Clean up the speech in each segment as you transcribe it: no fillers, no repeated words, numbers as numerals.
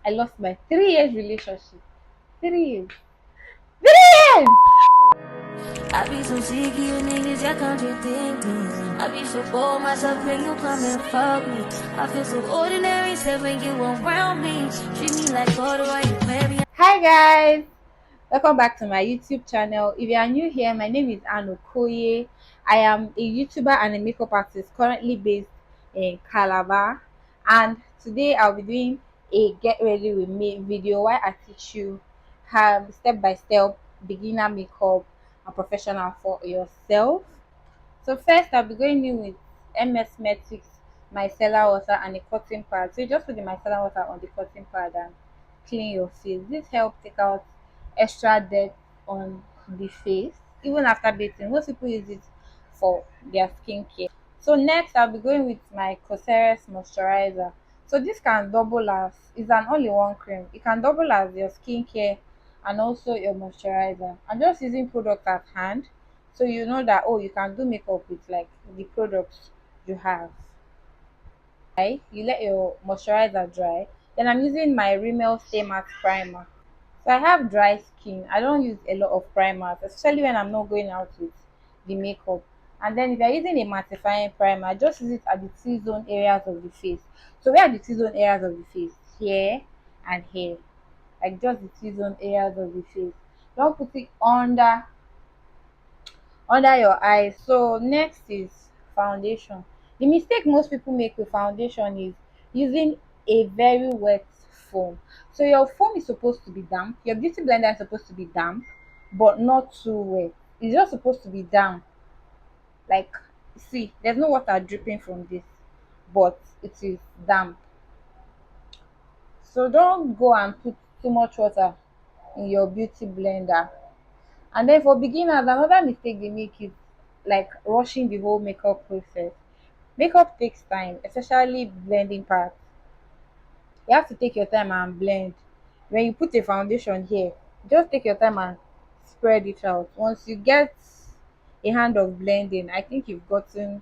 I lost my 3 years relationship. 3 years. 3 years! I be so sick of you niggas, y'all contradict me. I be so bold myself when you come and fuck me. I feel so ordinary, except when you around me. Treat me like water while you play me. Hi guys! Welcome back to my YouTube channel. If you are new here, my name is Anne Okoye. I am a YouTuber and a makeup artist currently based in Calabar. And today I'll be doing a get ready with me video where I teach you how step by step beginner makeup and professional for yourself. So first I'll be going in with MS Metrics micellar water and a cotton pad. So you just put the micellar water on the cotton pad and clean your face. This helps take out extra dirt on the face even after bathing. Most people use it for their skincare. So next I'll be going with my Cosrx moisturizer. So this can double as it's an all-in-one cream. It can double as your skincare and also your moisturizer. I'm just using product at hand, so you know that oh, you can do makeup with like the products you have. Right, you let your moisturizer dry. Then I'm using my Rimmel Stay Matte Primer. So I have dry skin. I don't use a lot of primers, especially when I'm not going out with the makeup. And then if you're using a mattifying primer, just use it at the T-zone areas of the face. So where are the T-zone areas of the face? Here and here. Like just the T-zone areas of the face. Don't put it under your eyes. So next is foundation. The mistake most people make with foundation is using a very wet foam. So your foam is supposed to be damp, your beauty blender is supposed to be damp, but not too wet. It's just supposed to be damp. Like, see, there's no water dripping from this, but it is damp. So don't go and put too much water in your beauty blender. And then for beginners, another mistake they make is like rushing the whole makeup process. Makeup takes time, especially blending part. You have to take your time and blend. When you put a foundation here, just take your time and spread it out. Once you get a hand of blending, I think you've gotten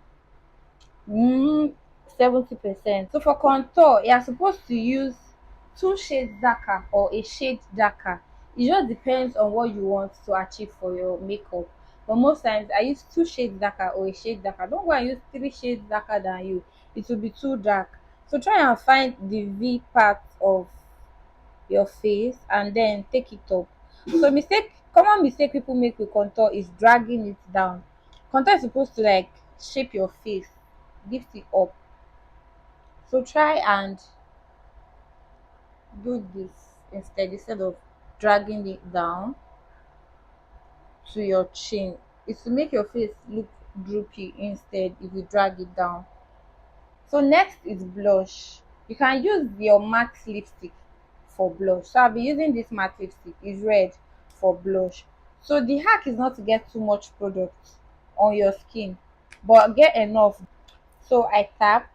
mm, 70%. So for contour, you are supposed to use two shades darker or a shade darker. It just depends on what you want to achieve for your makeup. But most times I use two shades darker or a shade darker. Don't go and use three shades darker than you. It will be too dark. So try and find the V part of your face and then take it up. So common mistake people make with contour is dragging it down. Contour is supposed to like shape your face, lift it up. So try and do this instead of dragging it down to your chin. It's to make your face look droopy instead if you drag it down. So next is blush. You can use your matte lipstick for blush. So I'll be using this matte lipstick. It's red for blush. So the hack is not to get too much product on your skin, but get enough. So I tap,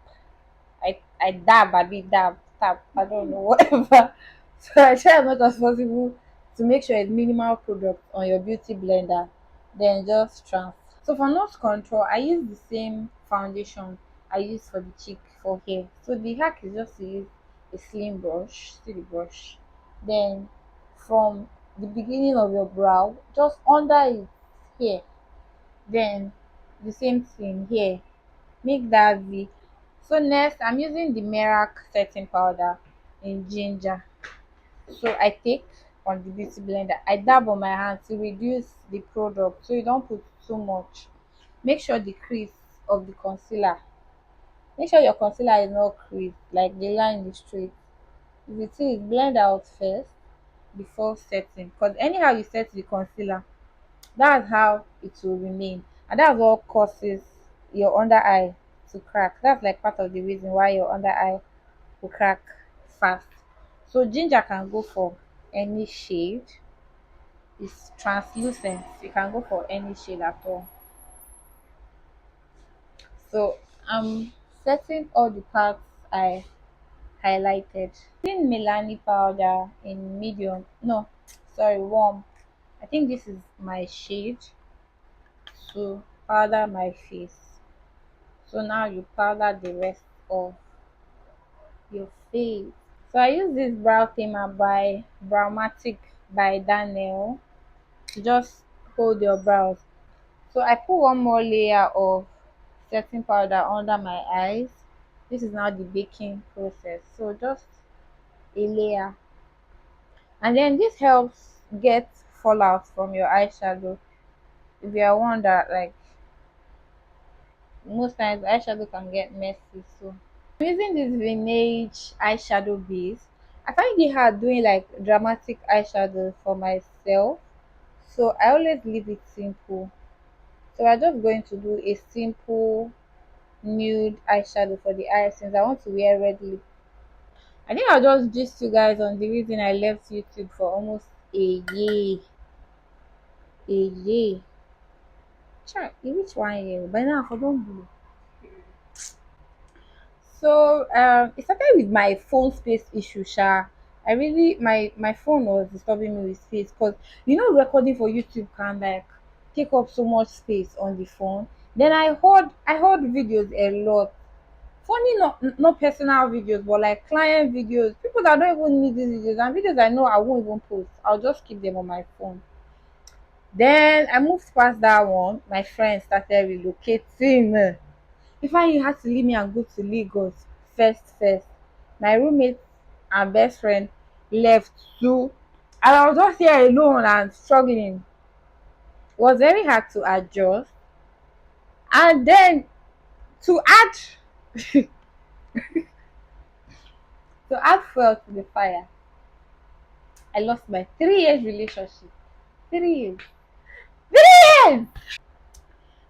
I dab, I be dab, tap, I don't know, whatever. So I try as much as possible to make sure it's minimal product on your beauty blender, then just transfer. So for nose control, I use the same foundation I use for the cheek for hair. So the hack is just to use a slim brush, see the brush. Then from the beginning of your brow, just under it here. Then the same thing here. Make that V. So next, I'm using the Merac setting powder in ginger. So I take on the beauty blender, I dab on my hand to reduce the product so you don't put too much. Make sure the crease of the concealer, make sure your concealer is not creased, like the line is straight. If it is, blend out first before setting, because anyhow you set the concealer, that's how it will remain, and that's what causes your under eye to crack. That's like part of the reason why your under eye will crack fast. So ginger can go for any shade. It's translucent, you can go for any shade at all. So I'm setting all the parts I highlighted. Using Milani powder in medium, no, sorry, warm. I think this is my shade to powder my face. So now you powder the rest of your face. So I use this brow tamer by Browmatic by Daniel to just hold your brows. So I put one more layer of setting powder under my eyes. This is now the baking process. So just a layer. And then this helps get fallout from your eyeshadow. If you are one that like most times eyeshadow can get messy. So I'm using this Vinage eyeshadow base. I find it hard doing like dramatic eyeshadow for myself. So I always leave it simple. So we're just going to do a simple nude eyeshadow for the eyes since I want to wear red lip. I think I'll just gist you guys on the reason I left YouTube for almost a year. A year. Chai, e reach 1 year. By now, I don't blue. So it started with my phone space issue, Sha. I really my phone was disturbing me with space because recording for YouTube can like take up so much space on the phone. Then I heard videos a lot. Funny, not personal videos, but like client videos, people that don't even need these videos, and videos I know I won't even post. I'll just keep them on my phone. Then I moved past that one. My friend started relocating. In fact, you had to leave me and go to Lagos first. My roommate and best friend left too. And I was just here alone and struggling. It was very hard to adjust. And then to add to add fuel to the fire, I lost my 3 years relationship. 3 years. 3 years!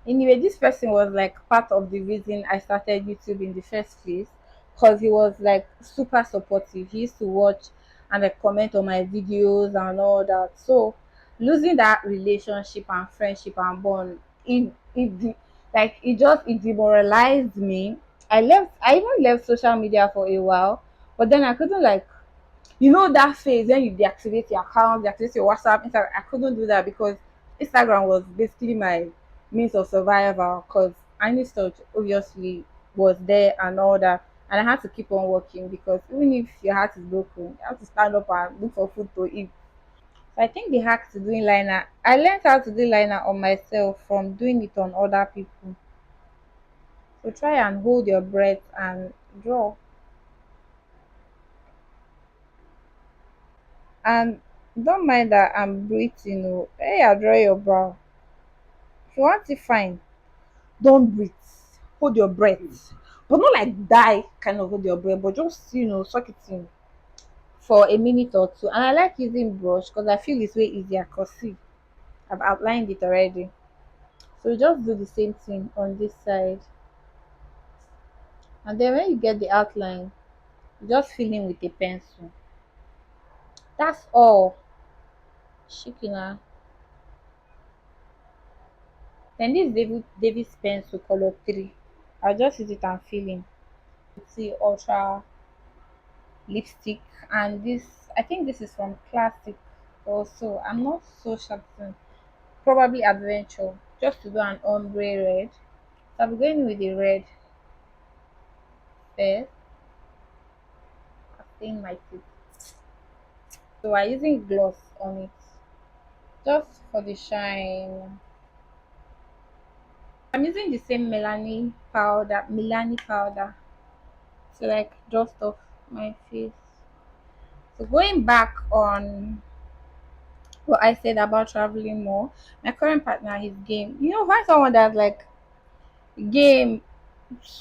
Anyway, this person was like part of the reason I started YouTube in the first place because he was like super supportive. He used to watch and like comment on my videos and all that. So losing that relationship and friendship and bond, it demoralized me. I even left social media for a while, but then I couldn't like that phase when you deactivate your account, deactivate your WhatsApp, Instagram. I couldn't do that because Instagram was basically my means of survival because any stuff obviously was there and all that. And I had to keep on working because even if your heart is broken, you have to stand up and look for food to eat. So I think the hack to doing liner, I learned how to do liner on myself from doing it on other people. So try and hold your breath and draw. And don't mind that I'm breathing. Oh, hey, I draw your brow. If you want it fine, don't breathe. Hold your breath. But not like die kind of hold your breath, but just suck it in for a minute or two. And I like using brush because I feel it's way easier because see, I've outlined it already. So you just do the same thing on this side. And then when you get the outline, you just fill in with a pencil. That's all. Shikina. Then this Davis pencil color 3. I'll just use it and fill in. See ultra lipstick, and this I think this is from Classic also. I'm not so certain. Probably Adventure, just to do an ombre red. So I'm going with the red first. I've stained my teeth. So I'm using gloss on it just for the shine. I'm using the same Milani powder to like dust off my face. So going back on what I said about traveling more, my current partner, his game. Find someone that's like game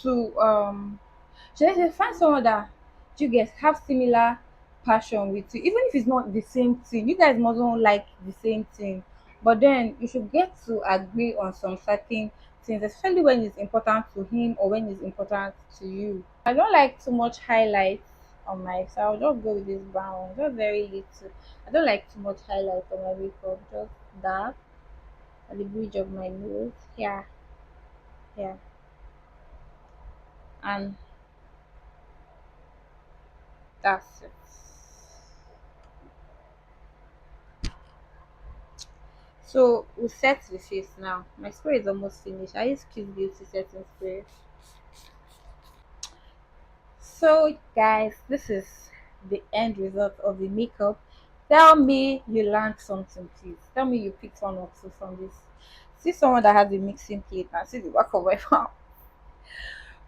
to should I say find someone that you guys have similar passion with you, even if it's not the same thing. You guys mustn't like the same thing, but then you should get to agree on some certain things, especially when it's important to him or when it's important to you. I don't like too much highlights on my, so I'll just go with this brown one, just very little. I don't like too much highlights on my makeup, just that at the bridge of my nose. Yeah, yeah. And that's it. So we set the face now. My spray is almost finished. I use Kiss Beauty setting spray. So guys, this is the end result of the makeup. Tell me you learned something, please. Tell me you picked one or two from this. See someone that has a mixing plate and see the back of my mouth.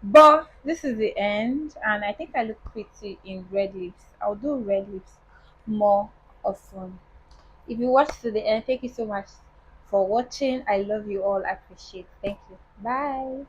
But this is the end, and I think I look pretty in red lips. I'll do red lips more often. If you watched to the end, thank you so much for watching. I love you all. I appreciate. Thank you. Bye.